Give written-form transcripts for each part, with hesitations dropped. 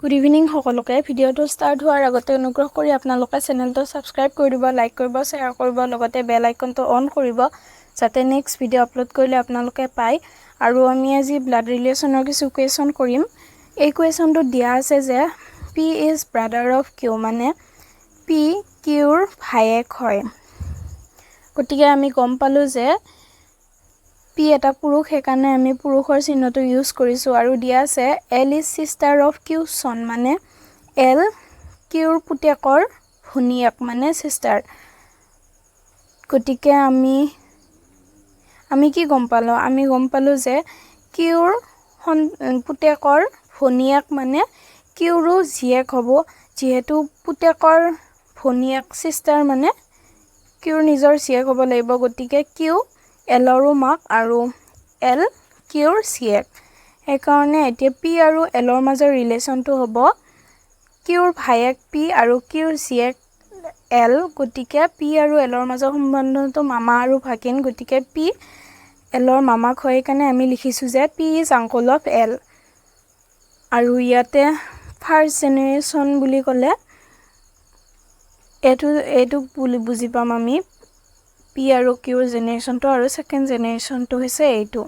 Good evening সকলোকে ভিডিঅটো start হোৱাৰ আগতে অনুগ্ৰহ কৰি আপোনালোকে চেনেলটো ছাবস্ক্ৰাইব কৰি দিব লাইক কৰিব শ্বেয়াৰ কৰিব লগতে বেল আইকনটো অন কৰিব যাতে নেক্সট ভিডিঅ' আপলোড কৰিলে আপোনালোকে পায় আৰু আমি আজি ব্লাড ৰিলেশ্যনৰ কিছু কুৱেশ্যন কৰিম এই কুৱেশ্যনটো দিয়া আছে যে P is brother of Q মানে পি কিউৰ ভায়েক হয় গতিকে আমি গম পালোঁ যে পি এটা পুৰুষ সেইকাৰণে আমি পুৰুষৰ চিহ্নটো ইউজ কৰিছোঁ আৰু দিয়া আছে L is sister of Q চন মানে এল কিউৰ পুতেকৰ ভনীয়েক মানে চিষ্টাৰ গতিকে আমি কি গম পালোঁ আমি গম পালোঁ যে কিউৰ পুতেকৰ ভনীয়েক মানে কিউৰো জীয়েক হ'ব যিহেতু পুতেকৰ ভনীয়েক চিষ্টাৰ মানে কিউৰ নিজৰ জীয়েক হ'ব লাগিব গতিকে কিউ এলৰো মাক আৰু এল কিউৰ জীয়েক সেইকাৰণে এতিয়া পি আৰু এলৰ মাজৰ ৰিলেশ্যনটো হ'ব কিউৰ ভায়েক পি আৰু কিউৰ জীয়েক এল গতিকে পি আৰু এলৰ মাজৰ সম্বন্ধটো মামা আৰু ভাগিন গতিকে পি এলৰ মামাক হয় কাৰণে আমি লিখিছোঁ যে P is uncle of L আৰু ইয়াতে ফাৰ্ষ্ট জেনেৰেশ্যন বুলি ক'লে এইটো বুজি পাম আমি পি আৰু কিউৰ জেনেৰেশ্যনটো আৰু ছেকেণ্ড জেনেৰেশ্যনটো হৈছে এইটো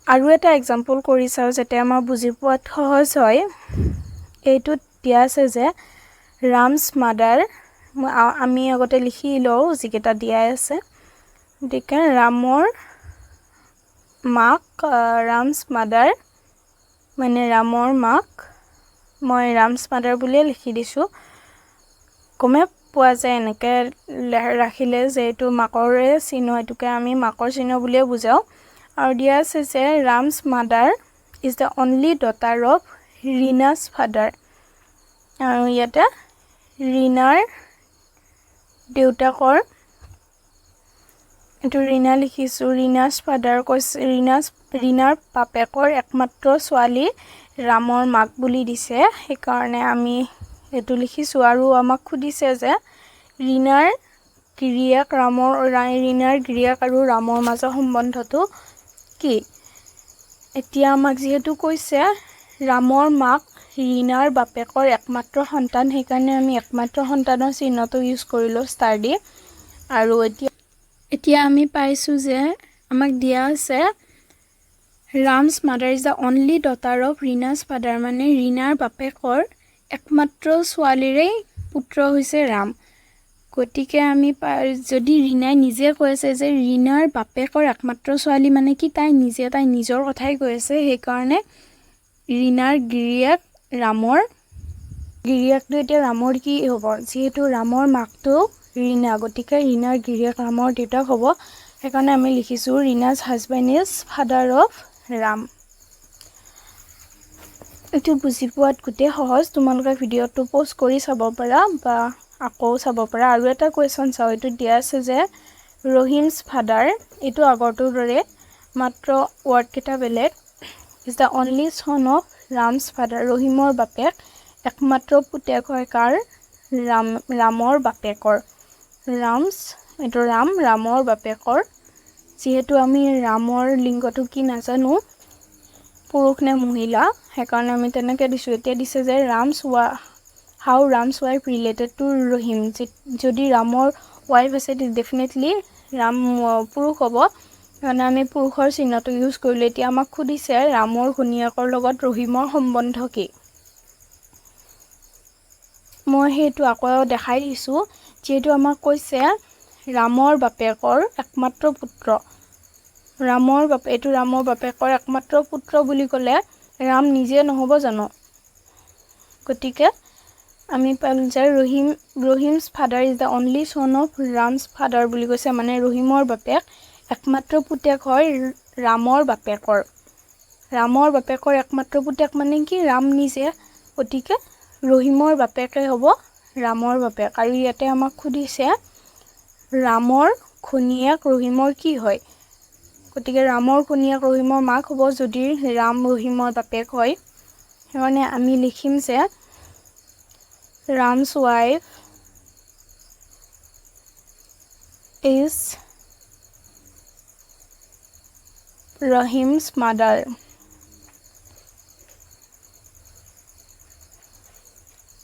আৰু এটা এক্সাম্পল কৰি চাওঁ যাতে আমাৰ বুজি পোৱাত সহজ হয় এইটোত দিয়া আছে যে ৰামছ মাদাৰ আমি আগতে লিখি লওঁ যিকেইটা দিয়া আছে গতিকে ৰামৰ মাক ৰামছ মাদাৰ মানে ৰামৰ মাক মই ৰামছ মাদাৰ বুলিয়ে লিখি দিছোঁ গমে পোৱা যায় এনেকৈ ৰাখিলে যে এইটো মাকৰে চিহ্ন এইটোকে আমি মাকৰ চিহ্ন বুলিয়ে বুজাওঁ আৰু দিয়া আছে যে Ram's mother is the only daughter of Reena's father আৰু ইয়াতে ৰীনাৰ দেউতাকৰ এইটো ৰীনা লিখিছোঁ ৰীনাছ ফাদাৰ কৈছে ৰীনাৰ বাপেকৰ একমাত্ৰ ছোৱালী ৰামৰ মাক বুলি দিছে সেইকাৰণে আমি এইটো লিখিছোঁ আৰু আমাক সুধিছে যে ৰীনাৰ গিৰিয়েক আৰু ৰামৰ মাজৰ সম্বন্ধটো কি এতিয়া আমাক যিহেতু কৈছে ৰামৰ মাক ৰীনাৰ বাপেকৰ একমাত্ৰ সন্তান সেইকাৰণে আমি একমাত্ৰ সন্তানৰ চিহ্নটো ইউজ কৰিলোঁ ষ্টাৰ দি আৰু এতিয়া আমি পাইছোঁ যে আমাক দিয়া আছে Ram's mother is the only daughter of Reena's father মানে ৰীনাৰ বাপেকৰ একমাত্ৰ ছোৱালীৰেই পুত্ৰ হৈছে ৰাম গতিকে আমি যদি ৰীনাই নিজে কৈ আছে যে ৰীনাৰ বাপেকৰ একমাত্ৰ ছোৱালী মানে কি তাই নিজৰ কথাই কৈ আছে সেইকাৰণে ৰীনাৰ গিৰিয়েকটো এতিয়া ৰামৰ কি হ'ব যিহেতু ৰামৰ মাকটো ৰীনা গতিকে ৰীনাৰ গিৰিয়েক ৰামৰ দেউতাক হ'ব সেইকাৰণে আমি লিখিছোঁ Reena's husband is father of Ram এইটো বুজি পোৱাত গোটেই সহজ তোমালোকে ভিডিঅ'টো প'জ কৰি চাব পাৰা বা আকৌ চাব পাৰা আৰু এটা কুৱেশ্যন চাওঁ এইটো দিয়া আছে যে ৰহিমছ ফাদাৰ এইটো আগৰটোৰ দৰে মাত্ৰ ৱৰ্ডকেইটা বেলেগ ইজ দ্য অনলি চন অফ ৰামছ ফাদাৰ ৰহিমৰ বাপেক একমাত্ৰ পুতেক হয় কাৰ ৰামৰ বাপেকৰ ৰামৰ বাপেকৰ যিহেতু আমি ৰামৰ লিংগটো কি নাজানো পুৰুষ নে মহিলা সেইকাৰণে আমি তেনেকৈ দিছোঁ এতিয়া দিছে যে হাউ ৰামছ ৱাইফ ৰিলেটেড টু ৰহিম যদি ৰামৰ ৱাইফ আছে ডেফিনেটলি ৰাম পুৰুষ হ'ব সেইকাৰণে আমি পুৰুষৰ চিহ্নটো ইউজ কৰিলোঁ এতিয়া আমাক সুধিছে ৰামৰ ঘৈণীয়েকৰ লগত ৰহিমৰ সম্বন্ধ কি মই সেইটো আকৌ দেখাই দিছোঁ যিহেতু আমাক কৈছে ৰামৰ বাপেকৰ একমাত্ৰ পুত্ৰ এইটো ৰামৰ বাপেকৰ একমাত্ৰ পুত্ৰ বুলি ক'লে ৰাম নিজে নহ'ব জানো গতিকে আমি পালোঁ যে ৰহিমছ ফাদাৰ ইজ দ্য অনলি চন অফ ৰামছ ফাদাৰ বুলি কৈছে মানে ৰহিমৰ বাপেক একমাত্ৰ পুতেক হয় ৰামৰ বাপেকৰ একমাত্ৰ পুতেক মানে কি ৰাম নিজে গতিকে ৰহিমৰ বাপেকে হ'ব ৰামৰ বাপেক আৰু ইয়াতে আমাক সুধিছে ৰামৰ ঘৈণীয়েক ৰহিমৰ কি হয় গতিকে ৰামৰ ঘৈণীয়েক ৰহিমৰ মাক হ'ব যদি ৰাম ৰহিমৰ বাপেক হয় সেইকাৰণে আমি লিখিম যে Ram's wife is Rahim's mother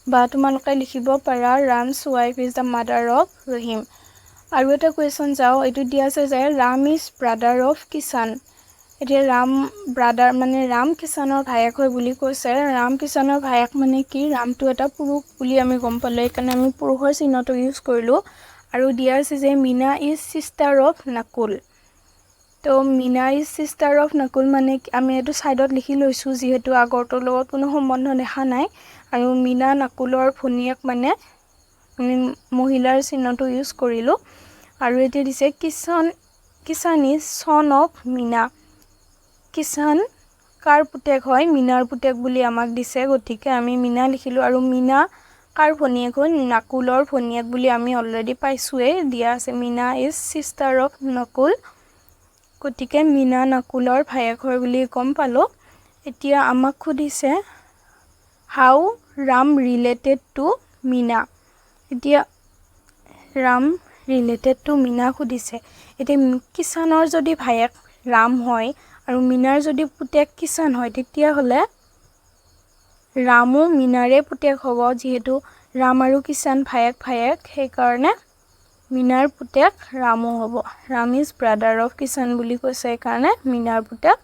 বা তোমালোকে লিখিব পাৰা Ram's wife is the mother of Rahim. আৰু এটা কুৱেশ্যন যাওঁ, এইটো দিয়া আছে যে Ram is brother of Kishan. এতিয়া ৰাম ব্ৰাদাৰ মানে ৰাম কিষাণৰ ভায়েক হয় বুলি কৈছে। ৰাম কিষাণৰ ভায়েক মানে কি? ৰামটো এটা পুৰুষ বুলি আমি গম পালোঁ, সেইকাৰণে আমি পুৰুষৰ চিহ্নটো ইউজ কৰিলোঁ। আৰু দিয়া আছে যে Meena is sister of Nakul. তো Meena is sister of Nakul মানে আমি এইটো ছাইডত লিখি লৈছোঁ, যিহেতু আগৰটোৰ লগত কোনো সম্বন্ধ দেখা নাই। আৰু মীনা নাকুলৰ ভনীয়েক মানে আমি মহিলাৰ চিহ্নটো ইউজ কৰিলোঁ। আৰু এতিয়া দিছে Kishan is son of Meena. Kishan কাৰ পুতেক হয়? মীনাৰ পুতেক বুলি আমাক দিছে, গতিকে আমি মীনা লিখিলোঁ। আৰু মীনা কাৰ ভনীয়েক হয়? নাকুলৰ ভনীয়েক বুলি আমি অলৰেডি পাইছোঁৱেই, দিয়া আছে Meena is sister of Nakul, গতিকে মীনা নাকুলৰ ভায়েক হয় বুলি গম পালোঁ। এতিয়া আমাক সুধিছে হাউ ৰাম ৰিলেটেড টু মীনা। এতিয়া ৰাম ৰিলেটেড টু মীনা সুধিছে। এতিয়া কিষাণৰ যদি ভায়েক ৰাম হয় আৰু মীনাৰ যদি পুতেক কিষাণ হয়, তেতিয়াহ'লে ৰামো মীনাৰে পুতেক হ'ব, যিহেতু ৰাম আৰু কিষাণ ভায়েক ভায়েক, সেইকাৰণে মীনাৰ পুতেক ৰামো হ'ব। Ram is brother of Kishan বুলি কৈছে, সেইকাৰণে মীনাৰ পুতেক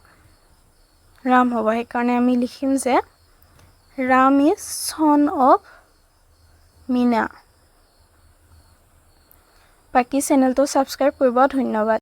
ৰাম হ'ব। সেইকাৰণে আমি লিখিম যে Ram is son of Meena. বাকী চেনেলটো ছাবস্ক্ৰাইব কৰিব, ধন্যবাদ।